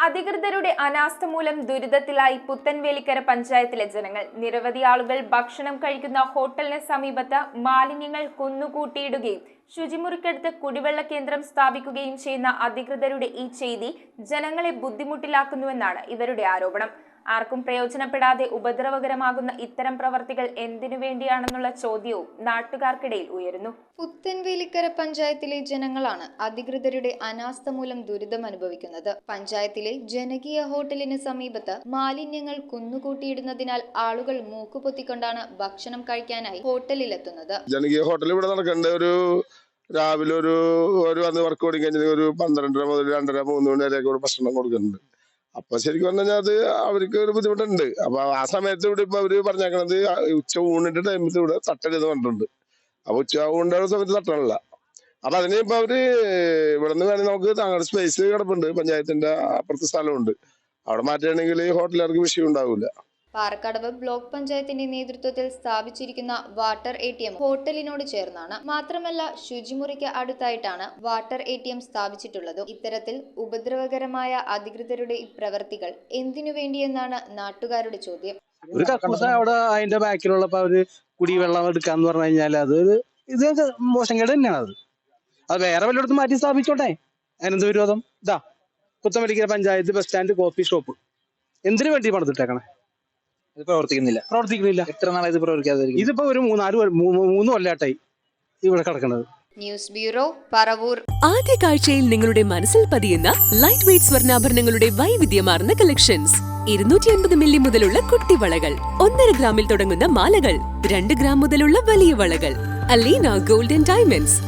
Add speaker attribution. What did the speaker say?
Speaker 1: അധികൃതരുടെ അനാസ്ഥ മൂലം ദുരിതത്തിലായി പുത്തൻവേലിക്കര പഞ്ചായത്തിലെ ജനങ്ങൾ. നിരവധി ആളുകൾ ഭക്ഷണം കഴിക്കുന്ന ഹോട്ടലിന് സമീപത്ത് മാലിന്യങ്ങൾ കുന്നുകൂട്ടിയിടുകയും ശുചിമുറിക്കടുത്ത് കുടിവെള്ള കേന്ദ്രം സ്ഥാപിക്കുകയും ചെയ്യുന്ന അധികൃതരുടെ ഈ ചെയ്തി ജനങ്ങളെ ബുദ്ധിമുട്ടിലാക്കുന്നുവെന്നാണ് ഇവരുടെ ആരോപണം. ആർക്കും പ്രയോജനപ്പെടാതെ ഉപദ്രവകരമാകുന്ന ഇത്തരം പ്രവർത്തികൾ എന്തിനു വേണ്ടിയാണെന്നുള്ള ചോദ്യവും നാട്ടുകാർക്കിടയിൽ ഉയരുന്നു.
Speaker 2: പുത്തൻവേലിക്കര പഞ്ചായത്തിലെ ജനങ്ങളാണ് അധികൃതരുടെ അനാസ്ഥ മൂലം ദുരിതം അനുഭവിക്കുന്നത്. പഞ്ചായത്തിലെ ജനകീയ ഹോട്ടലിന് സമീപത്ത് മാലിന്യങ്ങൾ കുന്നുകൂട്ടിയിടുന്നതിനാൽ ആളുകൾ മൂക്കുപൊത്തിക്കൊണ്ടാണ് ഭക്ഷണം കഴിക്കാനായി ഹോട്ടലിലെത്തുന്നത്.
Speaker 3: ജനകീയ ഹോട്ടൽ ഇവിടെ നടക്കേണ്ട രാവിലെ ഒരു വന്ന് വർക്ക് ഓടി കഴിഞ്ഞാൽ ഒരു 12:30 മുതൽ 2:30, 3 മണി വരെയൊക്കെ ഭക്ഷണം കൊടുക്കുന്നുണ്ട്. അപ്പൊ ശരിക്കും പറഞ്ഞാൽ അത് അവർക്ക് ഒരു ബുദ്ധിമുട്ടുണ്ട്. അപ്പൊ ആ സമയത്ത് ഇവിടെ ഇപ്പൊ അവര് പറഞ്ഞേക്കണത് ഉച്ച ഊണിന്റെ ടൈമിൽ ഇവിടെ തട്ടരുത് പറഞ്ഞിട്ടുണ്ട്. അപ്പൊ ഉച്ച ഊണിന്റെ സമയത്ത് തട്ടണില്ല. അപ്പൊ അതിന് ഇപ്പൊ അവര് ഇവിടെ നിന്ന് വേണമെങ്കിൽ നമുക്ക് താങ്കളുടെ സ്പേസ് കിടപ്പുണ്ട്, പഞ്ചായത്തിന്റെ അപ്പുറത്തെ സ്ഥലമുണ്ട്, അവിടെ മാറ്റുകയാണെങ്കിൽ ഹോട്ടലുകാർക്ക് വിഷയം ഉണ്ടാവില്ല.
Speaker 2: പാറക്കടവ് ബ്ലോക്ക് പഞ്ചായത്തിന്റെ നേതൃത്വത്തിൽ സ്ഥാപിച്ചിരിക്കുന്ന വാട്ടർ ATM ഹോട്ടലിനോട് ചേർന്നാണ്. മാത്രമല്ല ശുചിമുറിക്ക് അടുത്തായിട്ടാണ് വാട്ടർ ATM സ്ഥാപിച്ചിട്ടുള്ളത്. ഇത്തരത്തിൽ ഉപദ്രവകരമായ അധികൃതരുടെ ഈ പ്രവർത്തികൾ എന്തിനു വേണ്ടിയെന്നാണ് നാട്ടുകാരുടെ ചോദ്യം.
Speaker 4: ഒരു കക്കൂസ അവിടെ അതിന്റെ ബാക്കിലുള്ളപ്പോ അവര് കുടിവെള്ളം എടുക്കാന്ന് പറഞ്ഞു കഴിഞ്ഞാൽ ഇത് മോശം കേട് തന്നെയാണ്. അത് വേറെ വല്ലയിടത്തും മാറ്റി സ്ഥാപിച്ചോട്ടെ, അതിനെന്ത് വിരോധം? ഇതാ Puthenvelikkara panchayat bus stand coffee shop എന്തിനു വേണ്ടി പണിതിട്ടേക്കണേ? പ്രവർത്തിക്കുന്നില്ല.
Speaker 5: എത്ര നാളായി ഇത് പ്രവർത്തിക്കാതെ?
Speaker 4: ഇതിപ്പോ ഒരു 3 കൊല്ലമായിട്ടായി ഇവിടെ കിടക്കുന്നത്.
Speaker 2: News bureau, Paravur.
Speaker 6: ആദ്യ കാഴ്ചയിൽ നിങ്ങളുടെ മനസ്സിൽ പതിയുന്ന ലൈറ്റ് വെയ്റ്റ് സ്വർണ്ണാഭരണങ്ങളുടെ വൈവിധ്യമാർന്ന കളക്ഷൻസ്. 250 മില്ലി മുതലുള്ള കുട്ടിവളകൾ, 1.5 ഗ്രാമിൽ തുടങ്ങുന്ന മാലകൾ, 2 ഗ്രാം മുതലുള്ള വലിയ വളകൾ. Aleena golden diamonds,